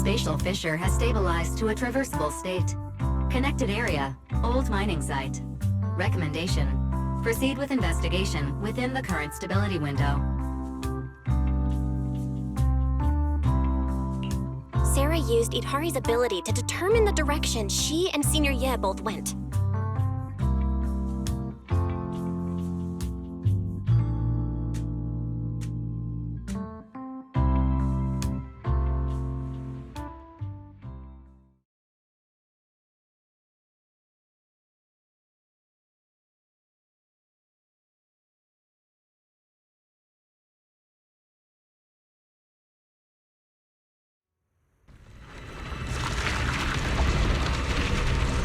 spatial fissure has stabilized to a traversable state. Connected area, old mining site. Recommendation: proceed with investigation within the current stability window. Sarah used Idhari's ability to determine the direction she and Senior Ye both went.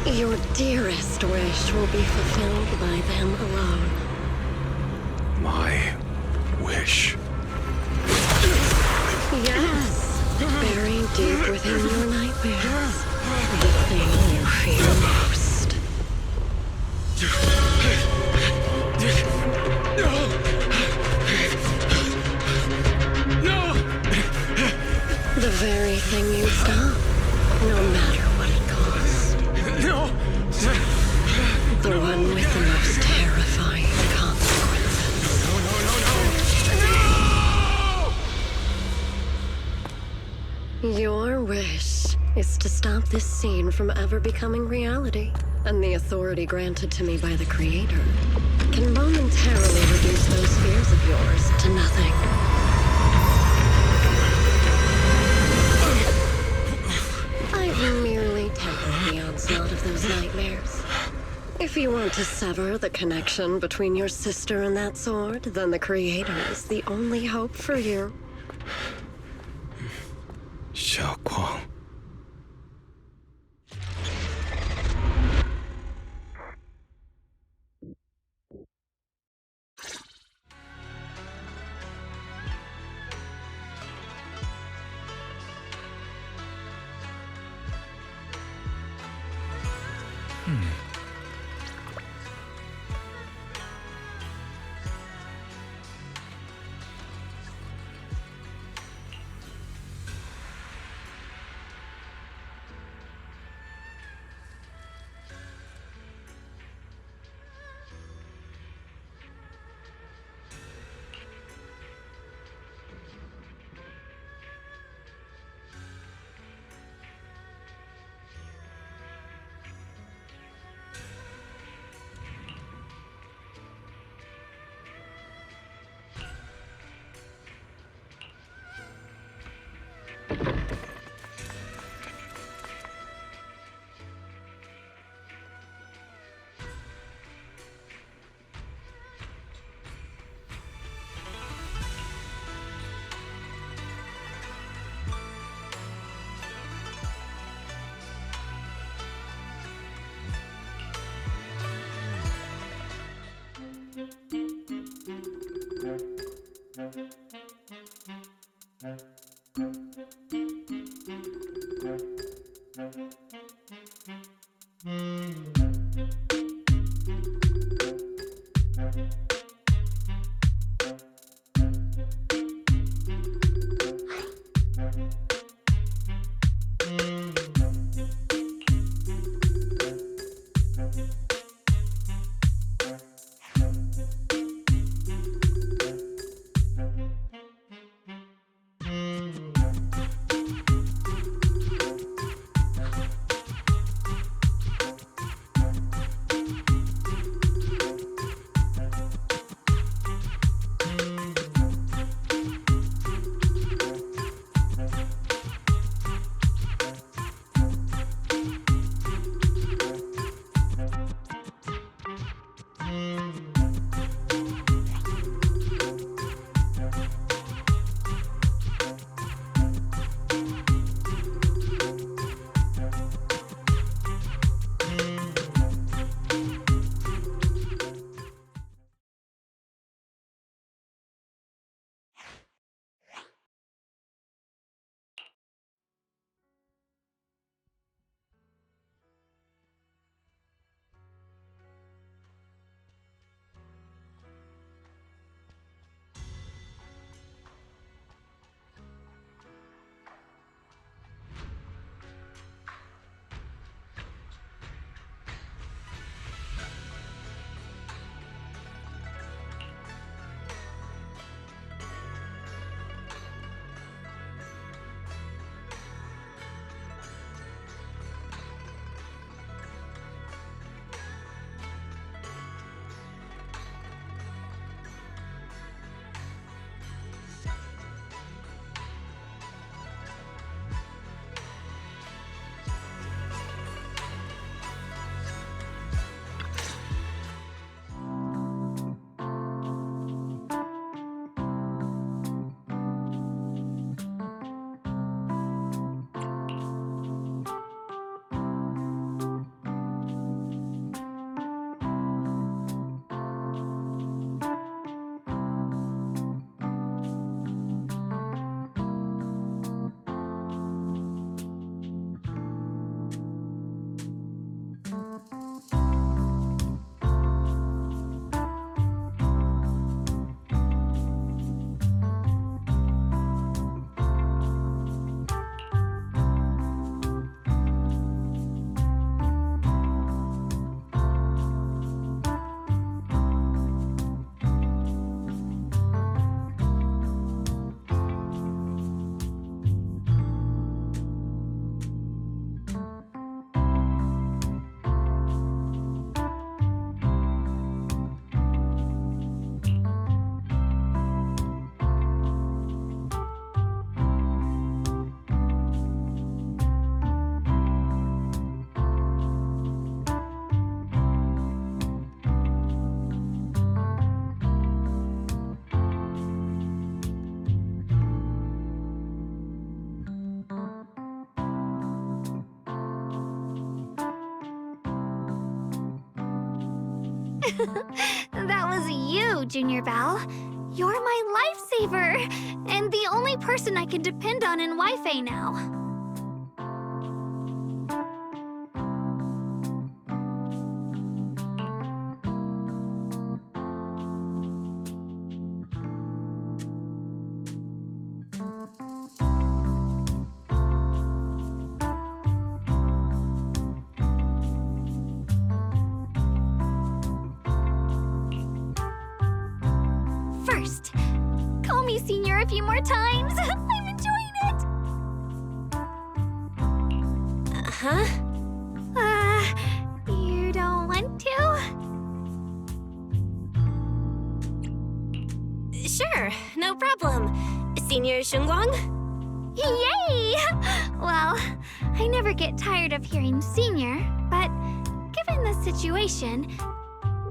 Your dearest wish will be fulfilled by them alone. My wish. Yes, buried deep within your nightmares. The thing you fear most. No! The very thing you stop, no matter what it costs. No! The one with the most terrifying consequences. No! Your wish is to stop this scene from ever becoming reality, and the authority granted to me by the Creator can momentarily reduce those fears of yours to nothing. I've merely tempered the onslaught of those nightmares. If you want to sever the connection between your sister and that sword, then the Creator is the only hope for you. Shunguang. That was you, Junior Belle. You're my lifesaver, and the only person I can depend on in Wi-Fi now. First, call me Senior a few more times. I'm enjoying it. Huh? You don't want to? Sure, no problem. Senior Shunguang? Yay! Well, I never get tired of hearing Senior, but given the situation,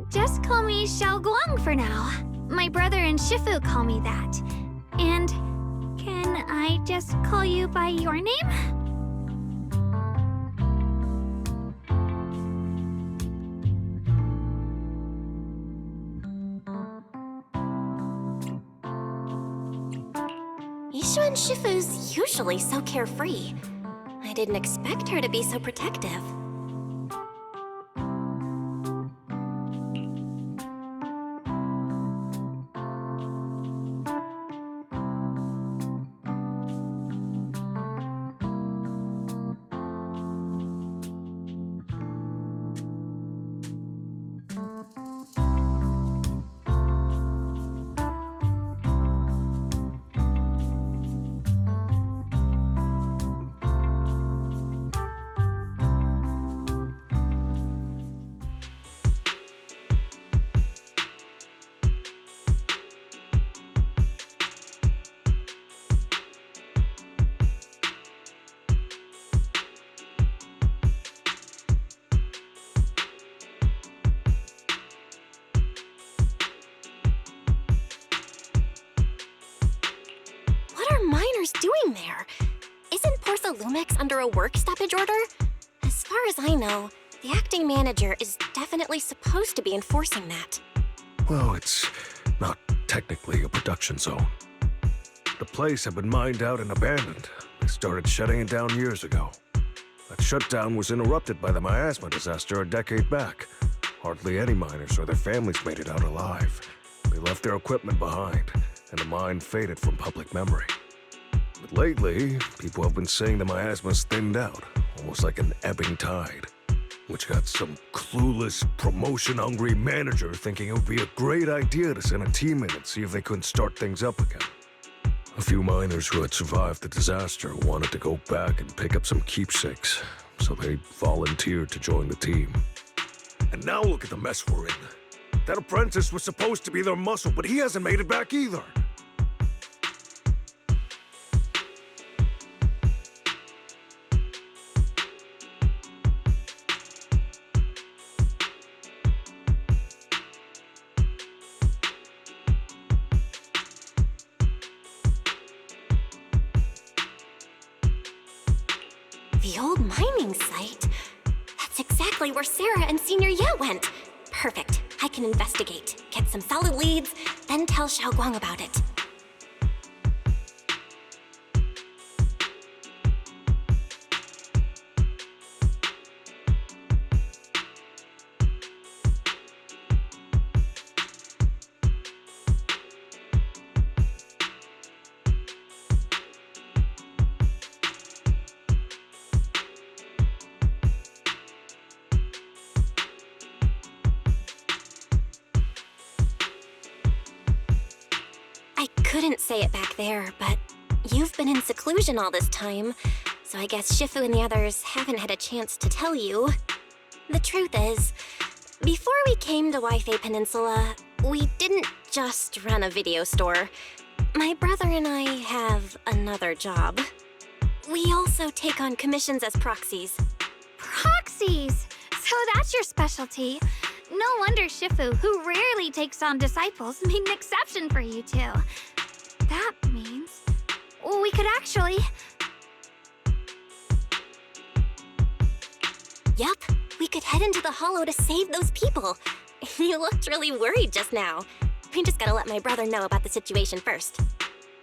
just call me Shunguang for now. My brother and Shifu call me that. And can I just call you by your name? Ishu and Shifu's usually so carefree. I didn't expect her to be so protective. Doing there? Isn't Portha Lumix under a work stoppage order? As far as I know, the acting manager is definitely supposed to be enforcing that. Well, it's not technically a production zone. The place had been mined out and abandoned. They started shutting it down years ago. That shutdown was interrupted by the miasma disaster a decade back. Hardly any miners or their families made it out alive. They left their equipment behind, and the mine faded from public memory. But lately, people have been saying the miasma's thinned out, almost like an ebbing tide, which got some clueless, promotion-hungry manager thinking it would be a great idea to send a team in and see if they couldn't start things up again. A few miners who had survived the disaster wanted to go back and pick up some keepsakes, so they volunteered to join the team. And now look at the mess we're in. That apprentice was supposed to be their muscle, but he hasn't made it back either. The old mining site? That's exactly where Sarah and Senior Ye went. Perfect. I can investigate, get some solid leads, then tell Shunguang about it. Couldn't say it back there, but you've been in seclusion all this time, so I guess Shifu and the others haven't had a chance to tell you. The truth is, before we came to Wi-Fi Peninsula, we didn't just run a video store. My brother and I have another job. We also take on commissions as proxies. Proxies! So that's your specialty. No wonder Shifu, who rarely takes on disciples, made an exception for you two. That means we could actually... Yup, we could head into the hollow to save those people. You looked really worried just now. We just gotta let my brother know about the situation first.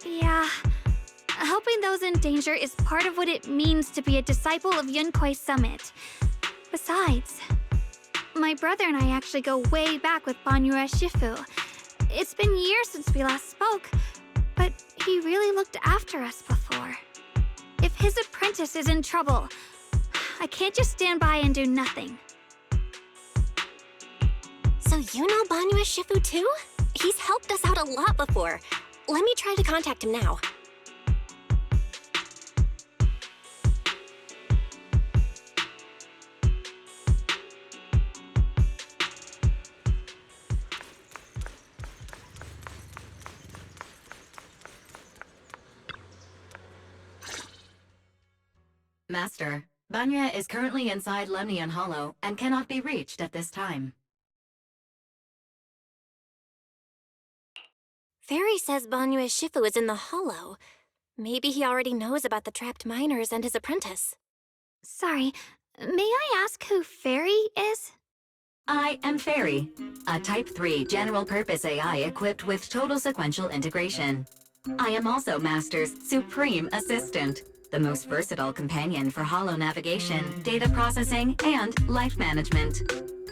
Yeah. Helping those in danger is part of what it means to be a disciple of Yunkuei Summit. Besides, my brother and I actually go way back with Banyue Shifu. It's been years since we last spoke, but he really looked after us before. If his apprentice is in trouble, I can't just stand by and do nothing. So you know Banyue Shifu too? He's helped us out a lot before. Let me try to contact him now. Master, Banya is currently inside Lemnian Hollow and cannot be reached at this time. Fairy says Banyue Shifu is in the hollow. Maybe he already knows about the trapped miners and his apprentice. Sorry, may I ask who Fairy is? I am Fairy, a Type 3 general-purpose AI equipped with total sequential integration. I am also Master's supreme assistant, the most versatile companion for holo navigation, data processing, and life management.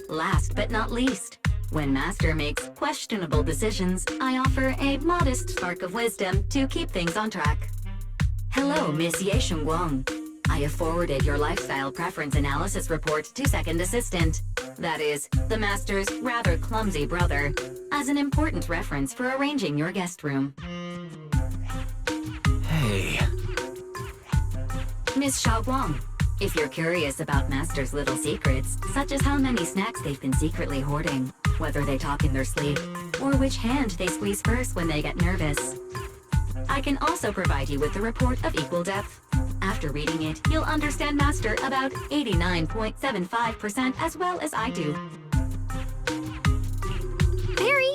Last but not least, when Master makes questionable decisions, I offer a modest spark of wisdom to keep things on track. Hello, Miss Ye Shunguang. I have forwarded your lifestyle preference analysis report to Second Assistant, that is, the Master's rather clumsy brother, as an important reference for arranging your guest room. Hey. Miss Shunguang, if you're curious about Master's little secrets, such as how many snacks they've been secretly hoarding, whether they talk in their sleep, or which hand they squeeze first when they get nervous, I can also provide you with the report of equal depth. After reading it, you'll understand Master about 89.75% as well as I do. Fairy,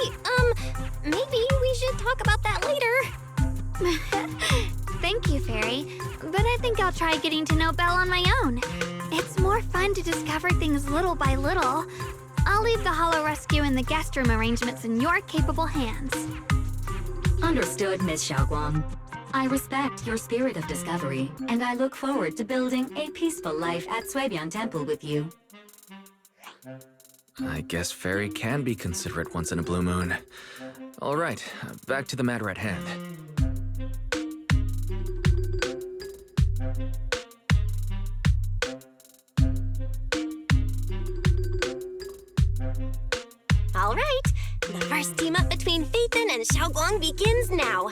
maybe we should talk about that later. Thank you, Fairy, but I think I'll try getting to know Belle on my own. It's more fun to discover things little by little. I'll leave the Hollow Rescue and the guest room arrangements in your capable hands. Understood, Miss Xiaoguang. I respect your spirit of discovery, and I look forward to building a peaceful life at Suibian Temple with you. I guess Fairy can be considerate once in a blue moon. All right, back to the matter at hand. All right, the first team up between Phaethon and Xiaoguang begins now.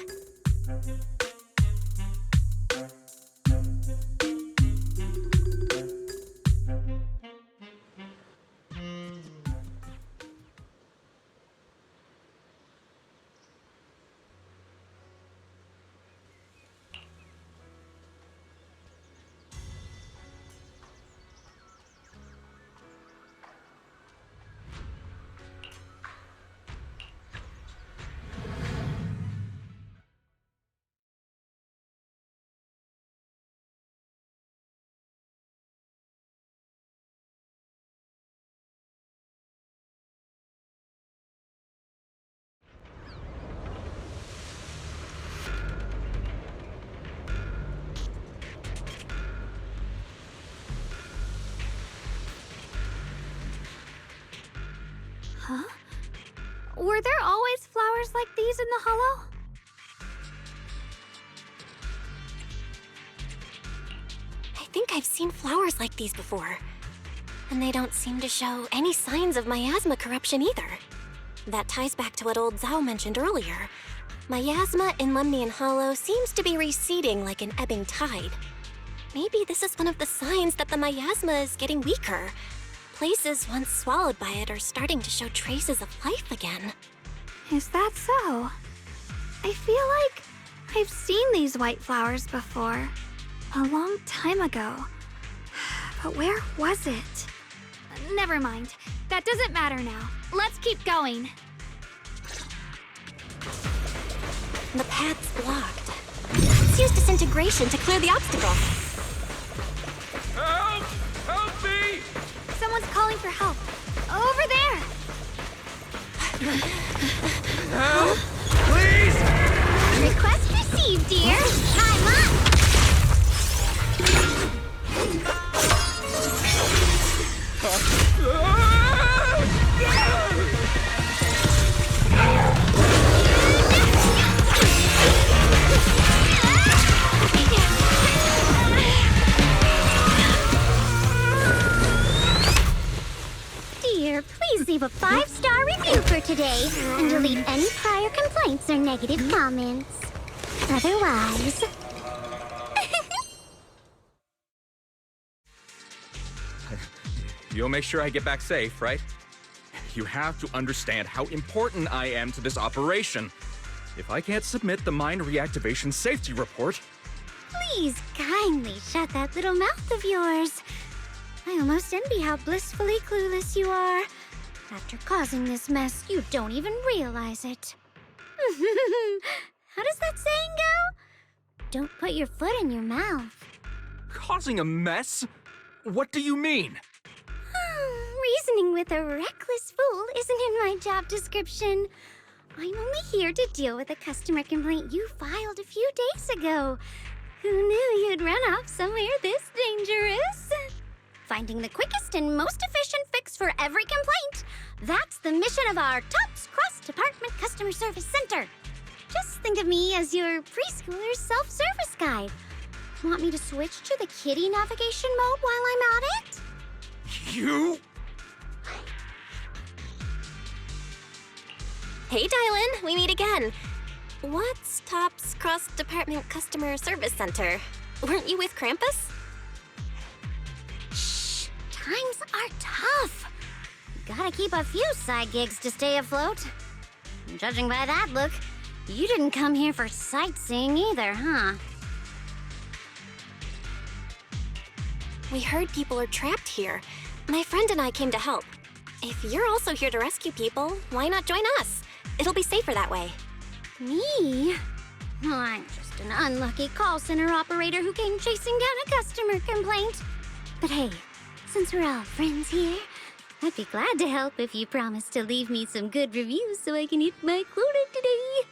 Huh? Were there always flowers like these in the hollow? I think I've seen flowers like these before. And they don't seem to show any signs of miasma corruption either. That ties back to what old Zhao mentioned earlier. Miasma in Lemnian Hollow seems to be receding like an ebbing tide. Maybe this is one of the signs that the miasma is getting weaker. Places once swallowed by it are starting to show traces of life again. Is that so? I feel like I've seen these white flowers before. A long time ago. But where was it? Never mind. That doesn't matter now. Let's keep going. The path's blocked. Let's use disintegration to clear the obstacle. Help! Help me! Someone's calling for help. Over there! Help! Please! Request received, dear. Time up. Dear, please leave a 5-star review for today and delete any prior complaints or negative comments. Otherwise... You'll make sure I get back safe, right? You have to understand how important I am to this operation. If I can't submit the mine reactivation safety report... Please kindly shut that little mouth of yours. I almost envy how blissfully clueless you are. After causing this mess, you don't even realize it. How does that saying go? Don't put your foot in your mouth. Causing a mess? What do you mean? Reasoning with a reckless fool isn't in my job description. I'm only here to deal with a customer complaint you filed a few days ago. Who knew you'd run off somewhere this dangerous? Finding the quickest and most efficient fix for every complaint. That's the mission of our TOPS Cross-Department Customer Service Center. Just think of me as your preschooler's self-service guide. Want me to switch to the kiddie navigation mode while I'm at it? You? Hey, Dialyn, we meet again. What's TOPS Cross-Department Customer Service Center? Weren't you with Krampus? Shh, times are tough. Gotta keep a few side gigs to stay afloat. Judging by that look, you didn't come here for sightseeing either, huh? We heard people are trapped here. My friend and I came to help. If you're also here to rescue people, why not join us? It'll be safer that way. Me? I'm just an unlucky call center operator who came chasing down a customer complaint. But hey, since we're all friends here, I'd be glad to help if you promise to leave me some good reviews so I can hit my quota today.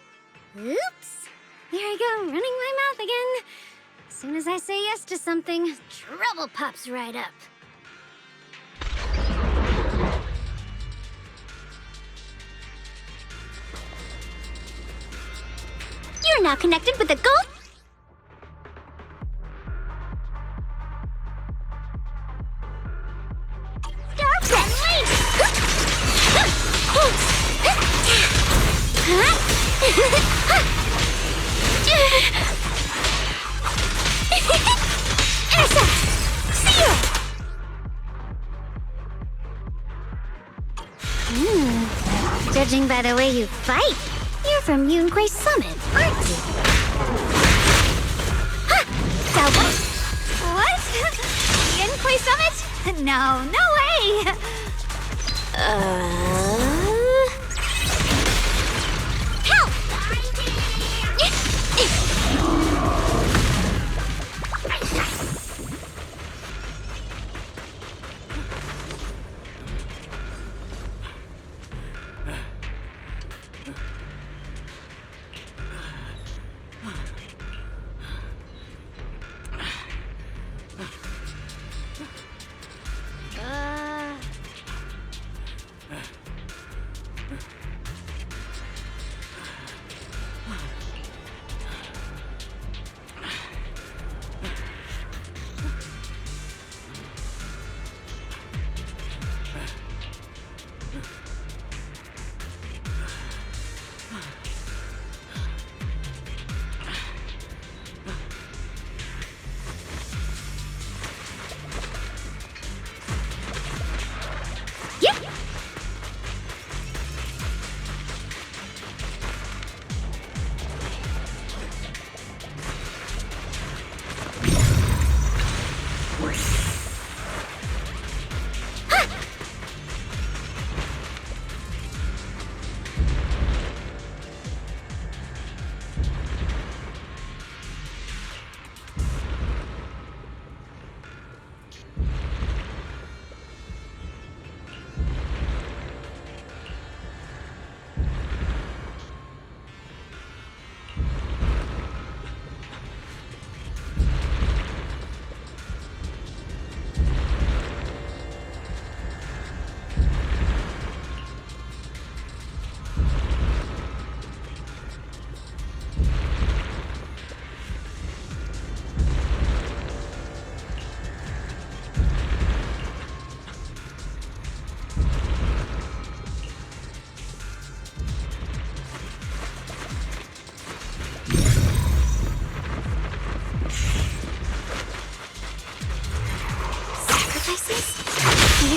Oops. There I go, running my mouth again. As soon as I say yes to something, trouble pops right up. You're now connected with the gold... Judging by the way you fight, you're from Yunquay Summit, aren't you? What? Yunquay Summit? No, no way! Help!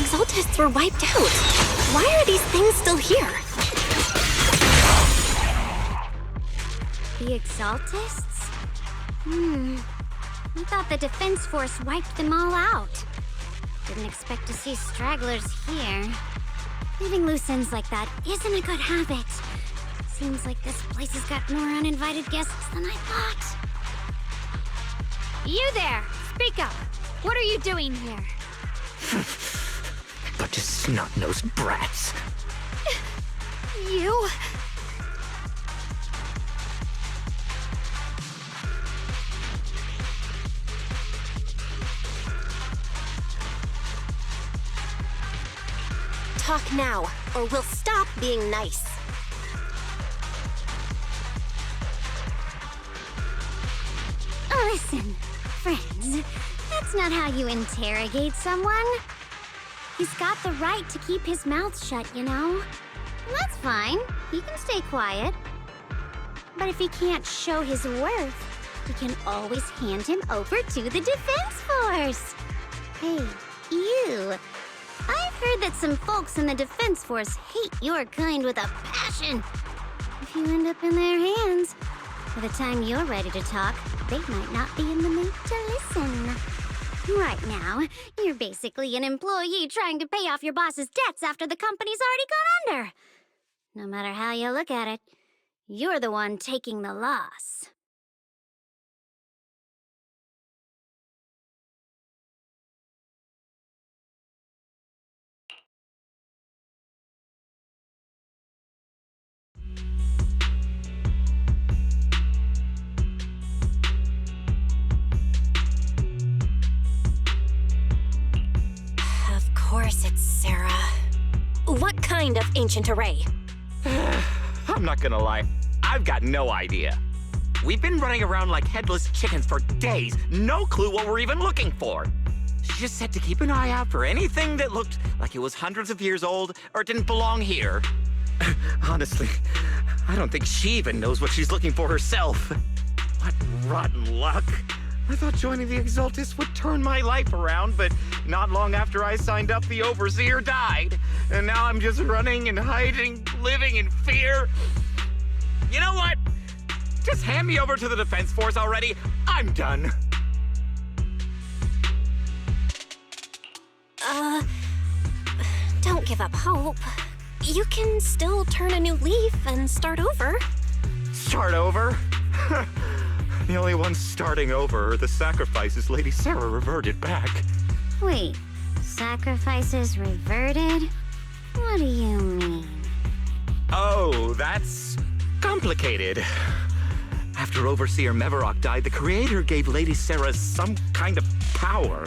Exaltists were wiped out. Why are these things still here? The Exaltists? I thought the Defense Force wiped them all out. Didn't expect to see stragglers here. Leaving loose ends like that isn't a good habit. Seems like this place has got more uninvited guests than I thought. You there! Speak up! What are you doing here? Bunch of snot-nosed brats. You? Talk now, or we'll stop being nice. Listen, friends, that's not how you interrogate someone. He's got the right to keep his mouth shut, you know? That's fine. He can stay quiet. But if he can't show his worth, we can always hand him over to the Defense Force. Hey, you. I've heard that some folks in the Defense Force hate your kind with a passion. If you end up in their hands, by the time you're ready to talk, they might not be in the mood to listen. Right now, you're basically an employee trying to pay off your boss's debts after the company's already gone under. No matter how you look at it, you're the one taking the loss. Of course it's Sarah. What kind of ancient array? I'm not gonna lie, I've got no idea. We've been running around like headless chickens for days, no clue what we're even looking for. She just said to keep an eye out for anything that looked like it was hundreds of years old or didn't belong here. Honestly, I don't think she even knows what she's looking for herself. What rotten luck. I thought joining the Exaltists would turn my life around, but not long after I signed up, the Overseer died. And now I'm just running and hiding, living in fear. You know what? Just hand me over to the Defense Force already. I'm done. Don't give up hope. You can still turn a new leaf and start over. Start over? The only ones starting over are the sacrifices Lady Sarah reverted back. Wait, sacrifices reverted? What do you mean? Oh, that's complicated. After Overseer Mevarok died, the Creator gave Lady Sarah some kind of power.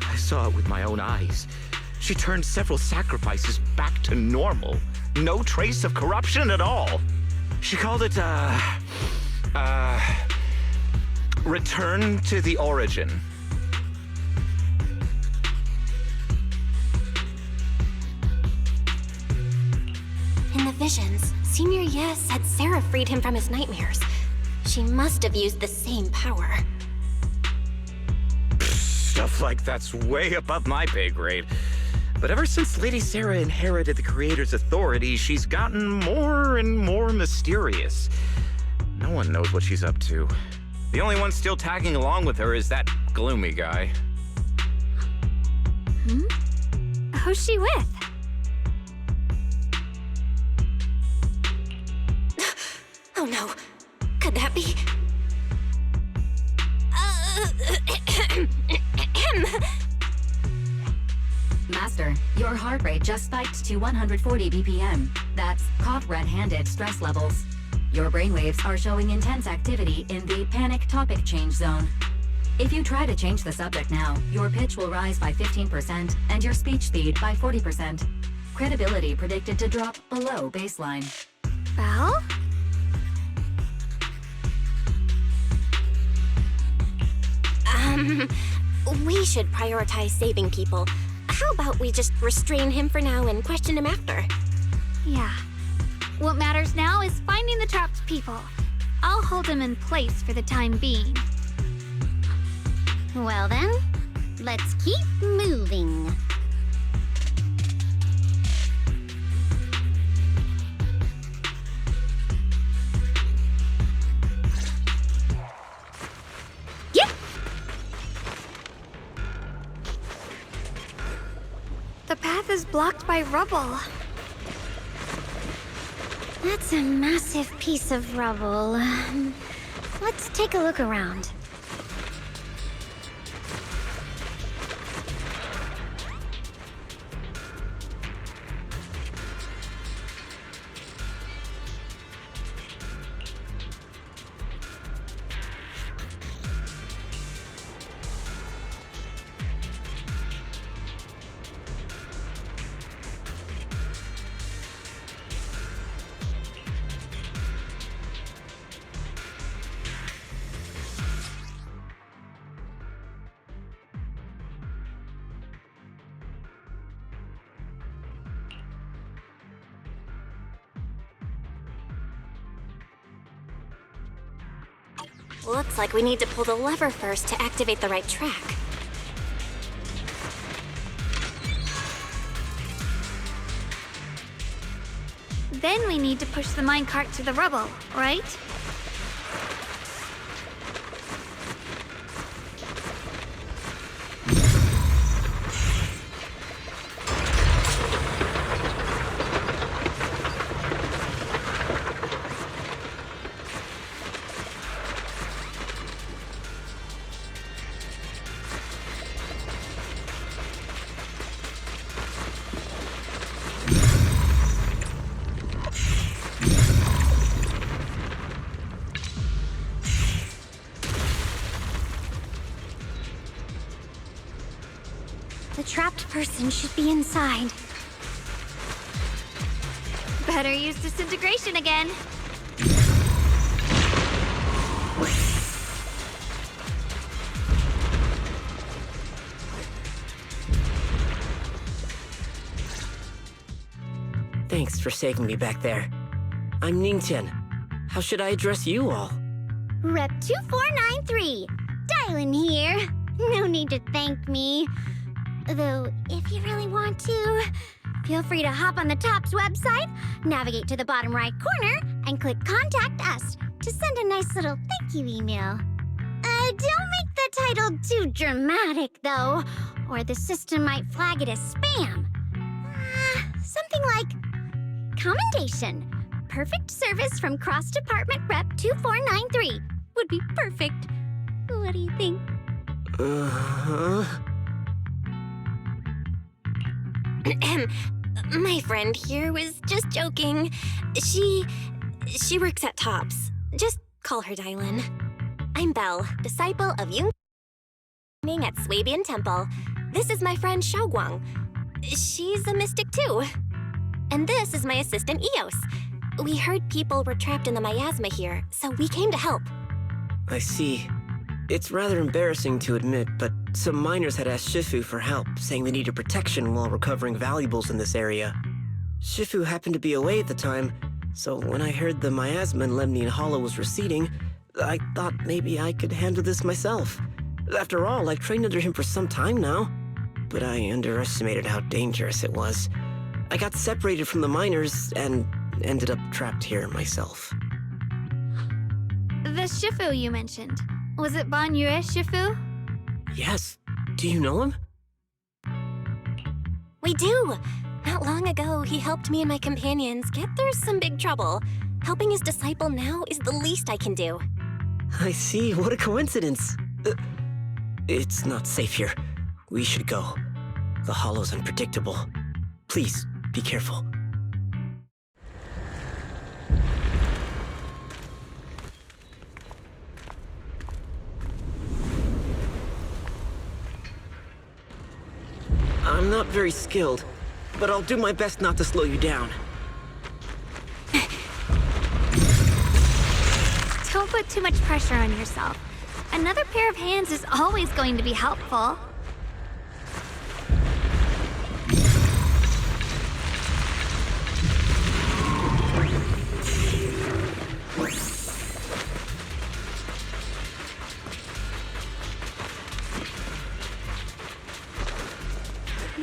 I saw it with my own eyes. She turned several sacrifices back to normal. No trace of corruption at all. She called it, Return to the Origin. In the visions, Senior Ye said Sarah freed him from his nightmares. She must have used the same power. Stuff like that's way above my pay grade. But ever since Lady Sarah inherited the Creator's authority, she's gotten more and more mysterious. No one knows what she's up to. The only one still tagging along with her is that gloomy guy. Who's she with? Oh no. Could that be? Master, your heart rate just spiked to 140 BPM. That's caught red-handed stress levels. Your brainwaves are showing intense activity in the panic topic change zone. If you try to change the subject now, your pitch will rise by 15% and your speech speed by 40%. Credibility predicted to drop below baseline. Belle? We should prioritize saving people. How about we just restrain him for now and question him after? Yeah. What matters now is finding the trapped people. I'll hold them in place for the time being. Well then, let's keep moving. path is blocked by rubble. That's a massive piece of rubble. Let's take a look around. Looks like we need to pull the lever first to activate the right track. Then we need to push the minecart to the rubble, right? The trapped person should be inside. Better use disintegration again. Thanks for saving me back there. I'm Ningtian. How should I address you all? Rep 2493. Dialyn here. No need to thank me. Though, if you really want to, feel free to hop on the TOPS website, navigate to the bottom right corner, and click Contact Us to send a nice little thank you email. Don't make the title too dramatic, though, or the system might flag it as spam. Something like Commendation. Perfect service from Cross Department Rep 2493 would be perfect. What do you think? My friend here was just joking. She works at TOPS. Just call her Dialyn. I'm Belle, disciple of Shunguang at Swabian Temple. This is my friend Shunguang. She's a mystic too. And this is my assistant Eos. We heard people were trapped in the miasma here, so we came to help. I see. It's rather embarrassing to admit, but some miners had asked Shifu for help, saying they needed protection while recovering valuables in this area. Shifu happened to be away at the time, so when I heard the miasma in Lemnian Hollow was receding, I thought maybe I could handle this myself. After all, I've trained under him for some time now. But I underestimated how dangerous it was. I got separated from the miners and ended up trapped here myself. The Shifu you mentioned. Was it Ban Yue Shifu? Yes. Do you know him? We do! Not long ago, he helped me and my companions get through some big trouble. Helping his disciple now is the least I can do. I see. What a coincidence. It's not safe here. We should go. The hollow's unpredictable. Please, be careful. I'm not very skilled, but I'll do my best not to slow you down. Don't put too much pressure on yourself. Another pair of hands is always going to be helpful.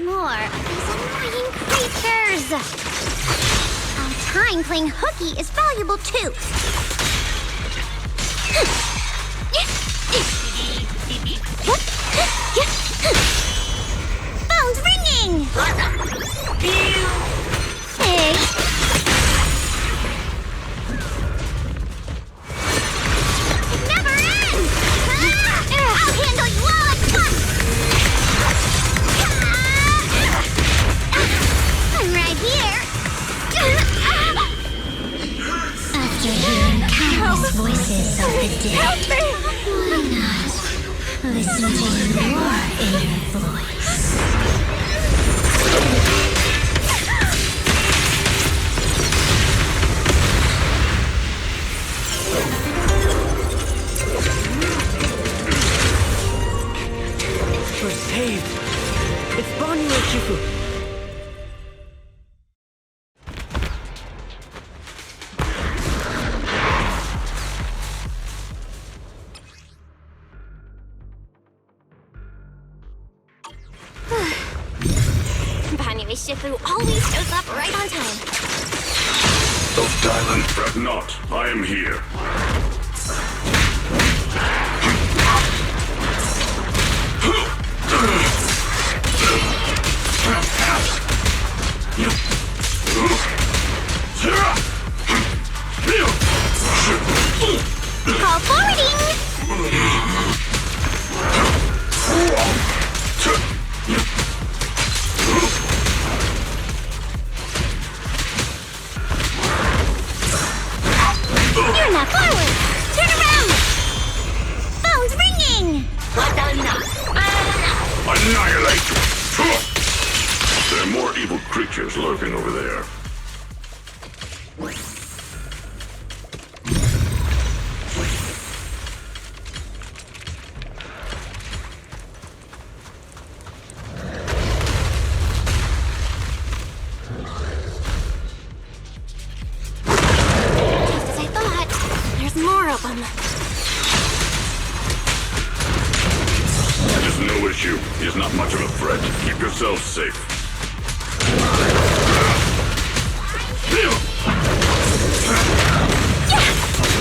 More of these annoying creatures! Our time playing hooky is valuable too! Phone's ringing! Help me! Listen to your inner voice. We're saved! It's Banyu and Shifu! Banyu Shifu always shows up right on time. Oh, Dialyn, fret not. I am here. Call forwarding! You're not forward! Turn around! Phone's ringing! Annihilate! There are more evil creatures lurking over there. Just as I thought. There's more of them. It is no issue. He is not much of a threat. Keep yourselves safe.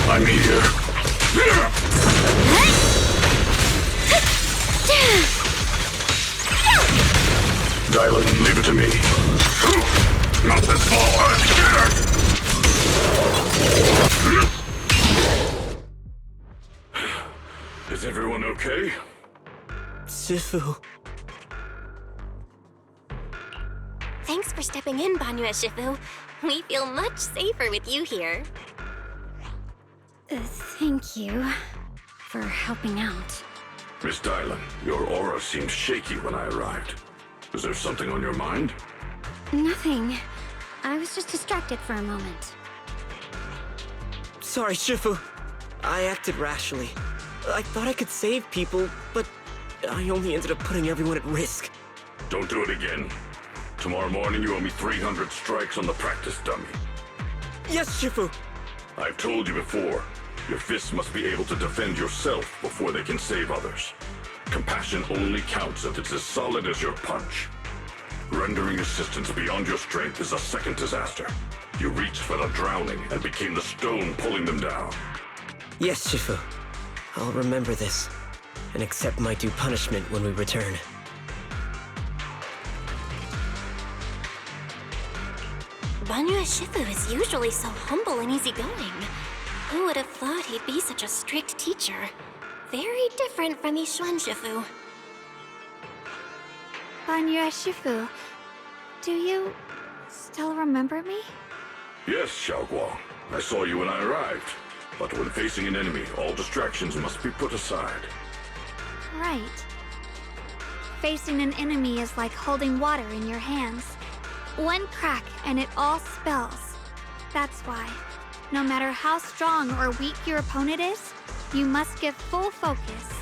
I'm here. Dialyn, leave it to me. Not this far. Is everyone okay? Shifu. Thanks for stepping in, Banyu Shifu. We feel much safer with you here. Thank you for helping out. Miss Dialyn, your aura seemed shaky when I arrived. Is there something on your mind? Nothing. I was just distracted for a moment. Sorry, Shifu. I acted rashly. I thought I could save people, but I only ended up putting everyone at risk. Don't do it again. Tomorrow morning you owe me 300 strikes on the practice dummy. Yes, Shifu! I've told you before, your fists must be able to defend yourself before they can save others. Compassion only counts if it's as solid as your punch. Rendering assistance beyond your strength is a second disaster. You reached for the drowning and became the stone pulling them down. Yes, Shifu. I'll remember this, and accept my due punishment when we return. Banyu Shifu is usually so humble and easygoing. Who would have thought he'd be such a strict teacher? Very different from Yishuan Shifu. Banyu Shifu, do you still remember me? Yes, Shunguang. I saw you when I arrived. But when facing an enemy, all distractions must be put aside. Right. Facing an enemy is like holding water in your hands. One crack and it all spills. That's why, no matter how strong or weak your opponent is, you must give full focus.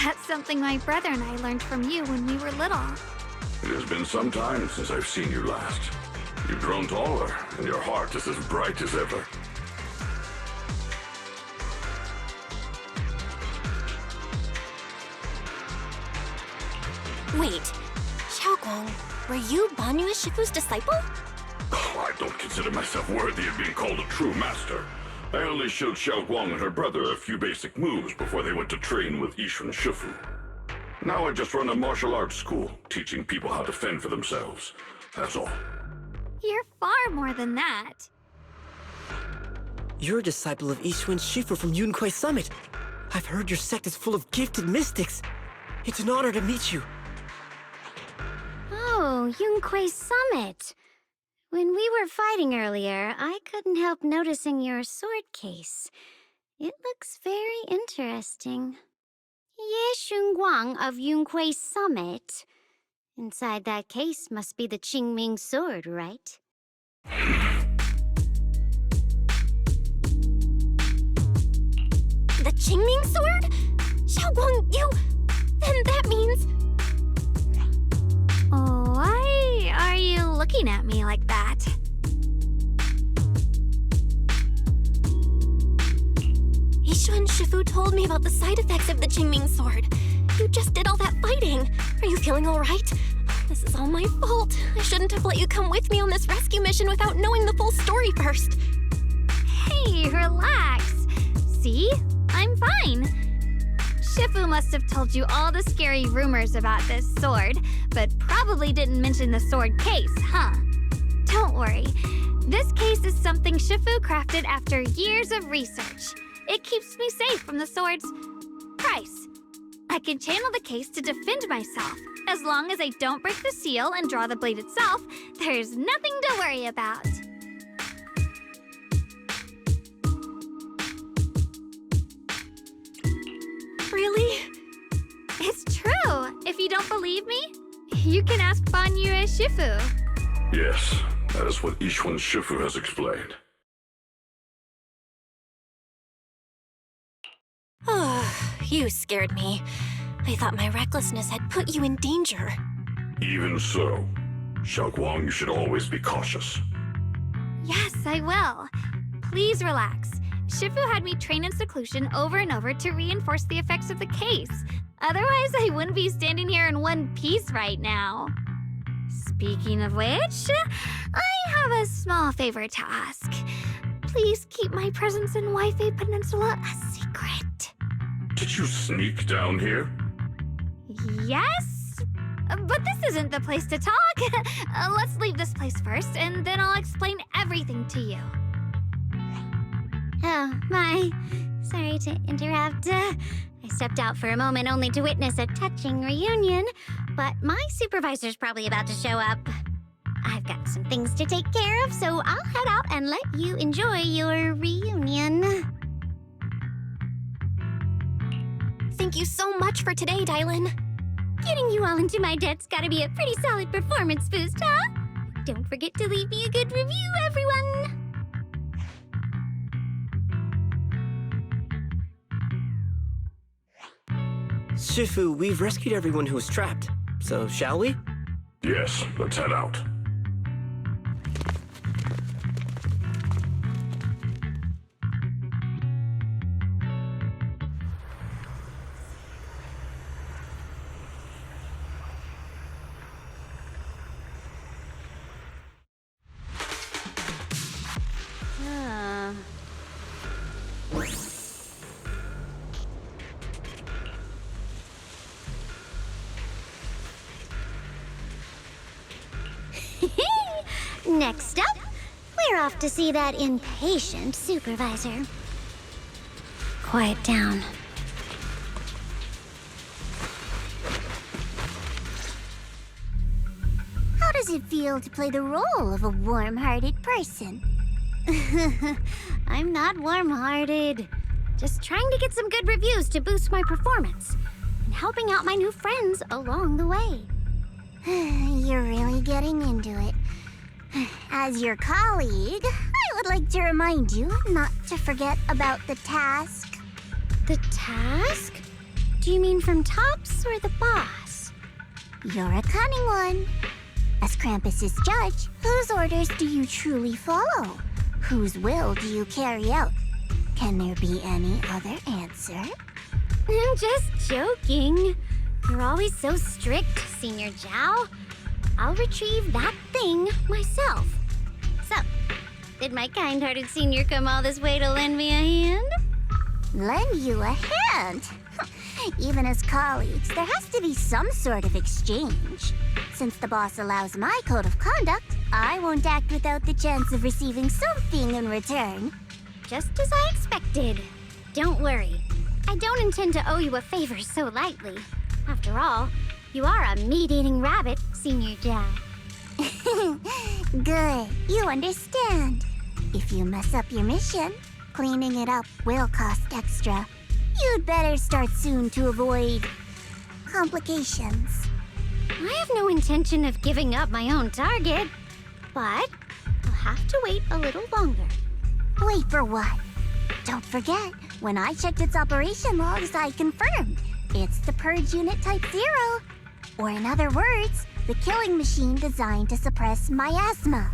That's something my brother and I learned from you when we were little. It has been some time since I've seen you last. You've grown taller, and your heart is as bright as ever. Wait, Shunguang, were you Banyu Shifu's disciple? Oh, I don't consider myself worthy of being called a true master. I only showed Shunguang and her brother a few basic moves before they went to train with Yishuan Shifu. Now I just run a martial arts school, teaching people how to fend for themselves. That's all. You're far more than that. You're a disciple of Yishuan Shifu from Yunquai Summit. I've heard your sect is full of gifted mystics. It's an honor to meet you. Oh, Yunquai Summit. When we were fighting earlier, I couldn't help noticing your sword case. It looks very interesting. Ye Shunguang of Yunhui Summit. Inside that case must be the Qingming sword, right? The Qingming sword? Xiaoguang, you... Then that means... Why are you looking at me like that? Yishu and Shifu told me about the side effects of the Qingming sword. You just did all that fighting. Are you feeling all right? This is all my fault. I shouldn't have let you come with me on this rescue mission without knowing the full story first. Hey, relax. See? I'm fine. Shifu must have told you all the scary rumors about this sword, but probably didn't mention the sword case, huh? Don't worry. This case is something Shifu crafted after years of research. It keeps me safe from the sword's price. I can channel the case to defend myself. As long as I don't break the seal and draw the blade itself, there's nothing to worry about. Really? It's true. If you don't believe me, you can ask Fan Yue Shifu. Yes, that is what Yishuan Shifu has explained. Oh, you scared me. I thought my recklessness had put you in danger. Even so, Xiaoguang, you should always be cautious. Yes, I will. Please relax. Shifu had me train in seclusion over and over to reinforce the effects of the case. Otherwise, I wouldn't be standing here in one piece right now. Speaking of which, I have a small favor to ask. Please keep my presence in Wi-Fi Peninsula a secret. Did you sneak down here? Yes? But this isn't the place to talk. Let's leave this place first, and then I'll explain everything to you. Oh, my. Sorry to interrupt. I stepped out for a moment only to witness a touching reunion, but my supervisor's probably about to show up. I've got some things to take care of, so I'll head out and let you enjoy your reunion. Thank you so much for today, Dialyn. Getting you all into my debt's gotta be a pretty solid performance boost, huh? Don't forget to leave me a good review, everyone! Shifu, we've rescued everyone who was trapped. So, shall we? Yes, let's head out. Next up, we're off to see that impatient supervisor. Quiet down. How does it feel to play the role of a warm-hearted person? I'm not warm-hearted. Just trying to get some good reviews to boost my performance and helping out my new friends along the way. You're really getting into it. As your colleague, I would like to remind you not to forget about the task. The task? Do you mean from Tops or the boss? You're a cunning one. As Krampus's judge, whose orders do you truly follow? Whose will do you carry out? Can there be any other answer? I'm just joking. You're always so strict, Senior Zhao. I'll retrieve that thing myself. So, did my kind-hearted senior come all this way to lend me a hand? Lend you a hand? Even as colleagues, there has to be some sort of exchange. Since the boss allows my code of conduct, I won't act without the chance of receiving something in return. Just as I expected. Don't worry. I don't intend to owe you a favor so lightly. After all, you are a meat-eating rabbit, Senior Zhao. Good. You understand. If you mess up your mission, Cleaning it up will cost extra. You'd better start soon to avoid complications. I have no intention of giving up my own target, but I'll have to wait a little longer. Wait for what? Don't forget, when I checked its operation logs, I confirmed it's the Purge Unit Type 0. Or in other words, the killing machine designed to suppress miasma.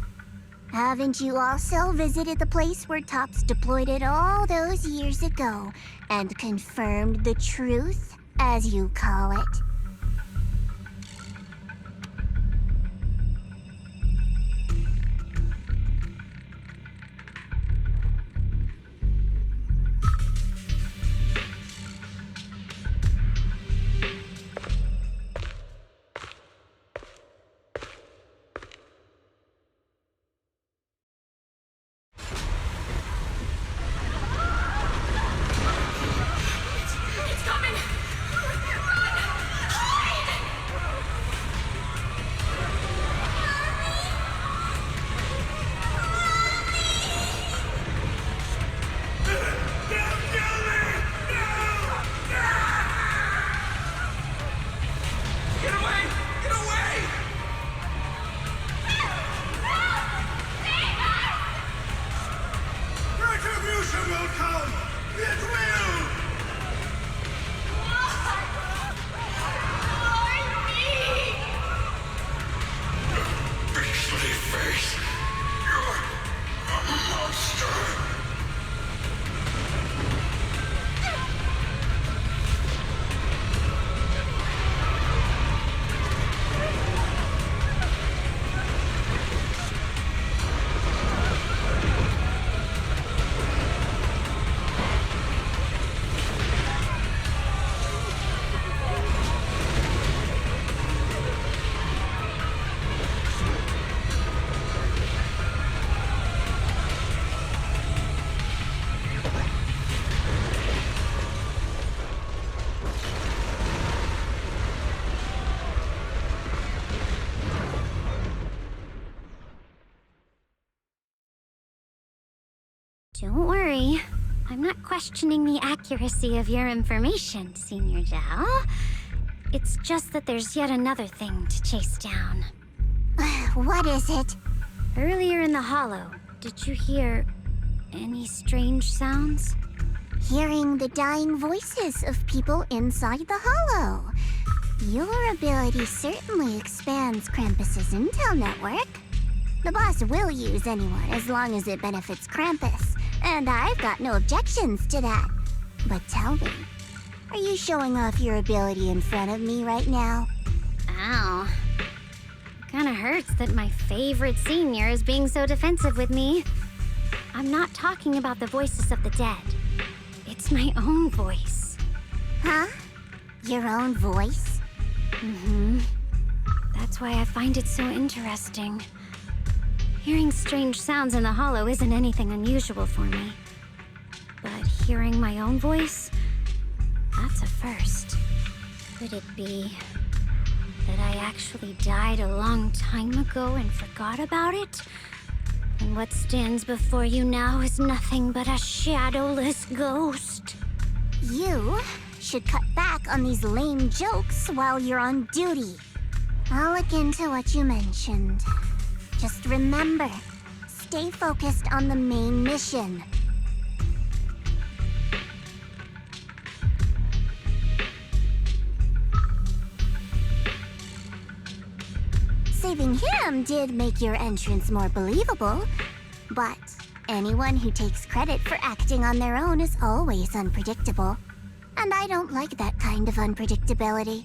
Haven't you also visited the place where Tops deployed it all those years ago and confirmed the truth, as you call it? Don't worry. I'm not questioning the accuracy of your information, Senior Zhao. It's just that there's yet another thing to chase down. What is it? Earlier in the hollow, did you hear any strange sounds? Hearing the dying voices of people inside the hollow. Your ability certainly expands Krampus's intel network. The boss will use anyone as long as it benefits Krampus, and I've got no objections to that. But tell me, are you showing off your ability in front of me right now? Ow. Kinda hurts that my favorite senior is being so defensive with me. I'm not talking about the voices of the dead. It's my own voice. Huh? Your own voice? Mm-hmm. That's why I find it so interesting. Hearing strange sounds in the hollow isn't anything unusual for me. But hearing my own voice, that's a first. Could it be that I actually died a long time ago and forgot about it? And what stands before you now is nothing but a shadowless ghost. You should cut back on these lame jokes while you're on duty. I'll look into what you mentioned. Just remember, stay focused on the main mission. Saving him did make your entrance more believable, but anyone who takes credit for acting on their own is always unpredictable. And I don't like that kind of unpredictability.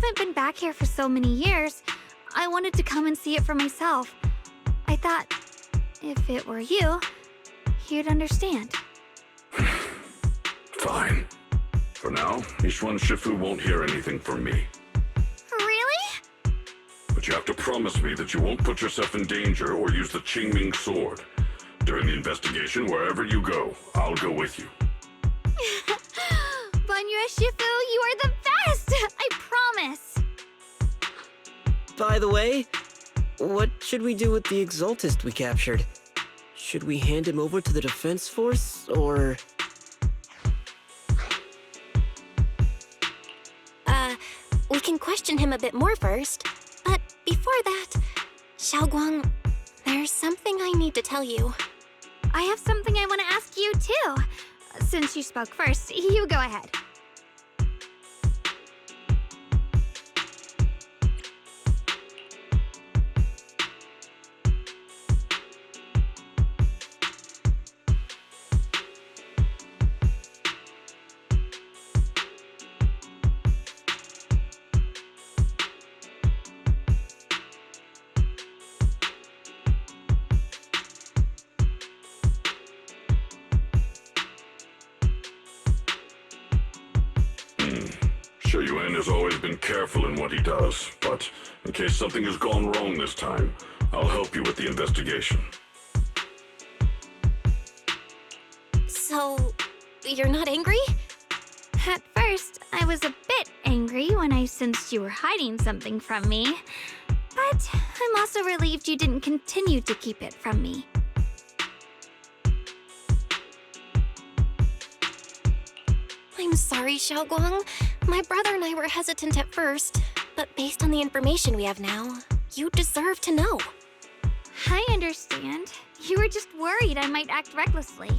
haven't been back here for so many years, I wanted to come and see it for myself. I thought, if it were you, you'd understand. Fine. For now, Ishwan Shifu won't hear anything from me. Really? But you have to promise me that you won't put yourself in danger or use the Qingming sword. During the investigation, wherever you go, I'll go with you. Banyue Shifu, you are the best! I promise! By the way, what should we do with the Exaltist we captured? Should we hand him over to the defense force, or...? We can question him a bit more first. But before that, Shunguang, there's something I need to tell you. I have something I want to ask you, too. Since you spoke first, you go ahead. Shunguang has always been careful in what he does, but in case something has gone wrong this time, I'll help you with the investigation. So, you're not angry? At first, I was a bit angry when I sensed you were hiding something from me. But I'm also relieved you didn't continue to keep it from me. I'm sorry, Shunguang. My brother and I were hesitant at first, but based on the information we have now, you deserve to know. I understand. You were just worried I might act recklessly.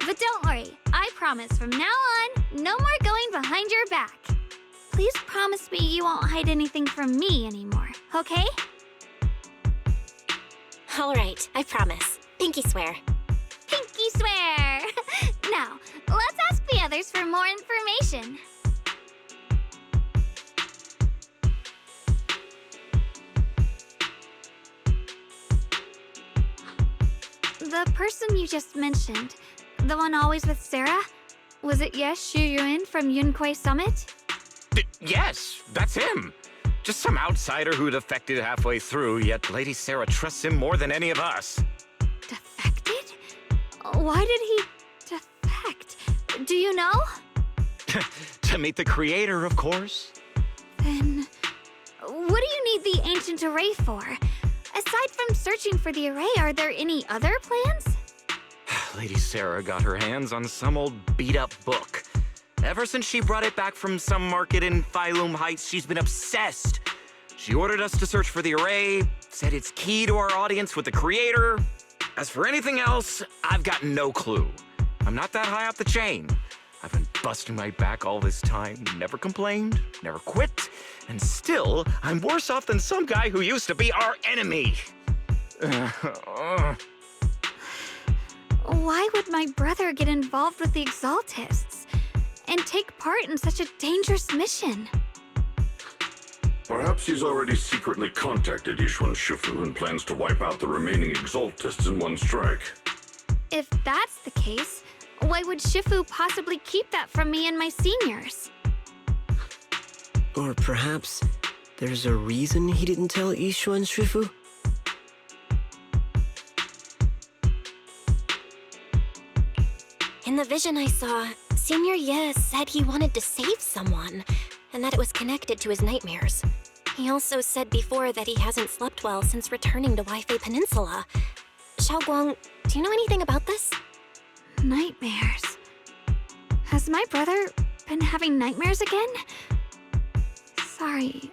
But don't worry, I promise from now on, no more going behind your back. Please promise me you won't hide anything from me anymore, okay? All right, I promise. Pinky swear. Pinky swear! Now, let's ask the others for more information. The person you just mentioned, the one always with Sarah, was it Shunguang from Yunquai Summit? Yes, that's him. Just some outsider who defected halfway through, yet Lady Sarah trusts him more than any of us. Defected? Why did he defect? Do you know? To meet the creator, of course. Then, what do you need the ancient array for? Aside from searching for the array, are there any other plans? Lady Sarah got her hands on some old beat-up book. Ever since she brought it back from some market in Phylum Heights, she's been obsessed. She ordered us to search for the array, said it's key to our audience with the creator. As for anything else, I've got no clue. I'm not that high up the chain. I've been busting my back all this time, never complained, never quit, and still, I'm worse off than some guy who used to be our enemy. Why would my brother get involved with the Exaltists and take part in such a dangerous mission? Perhaps he's already secretly contacted Ishwan Shifu and plans to wipe out the remaining Exaltists in one strike. If that's the case, why would Shifu possibly keep that from me and my seniors? Or perhaps there's a reason he didn't tell Ishwan Shifu? In the vision I saw, Senior Ye said he wanted to save someone, and that it was connected to his nightmares. He also said before that he hasn't slept well since returning to Wi-Fi Peninsula. Shunguang, do you know anything about this? Nightmares. Has my brother been having nightmares again? Sorry,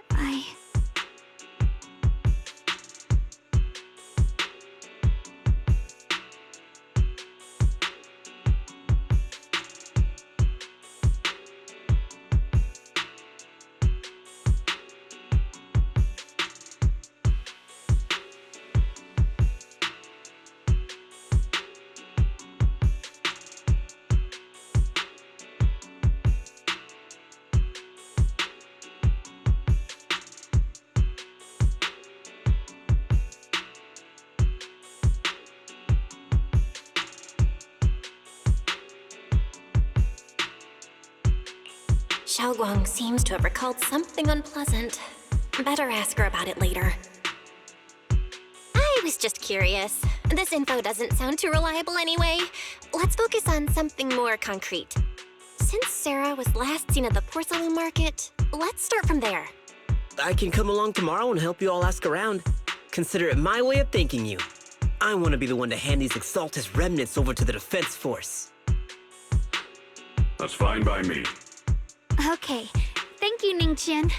Shunguang seems to have recalled something unpleasant. Better ask her about it later. I was just curious. This info doesn't sound too reliable anyway. Let's focus on something more concrete. Since Sarah was last seen at the porcelain market, let's start from there. I can come along tomorrow and help you all ask around. Consider it my way of thanking you. I want to be the one to hand these Exaltus remnants over to the defense force. That's fine by me. Okay. Thank you, Ningqian.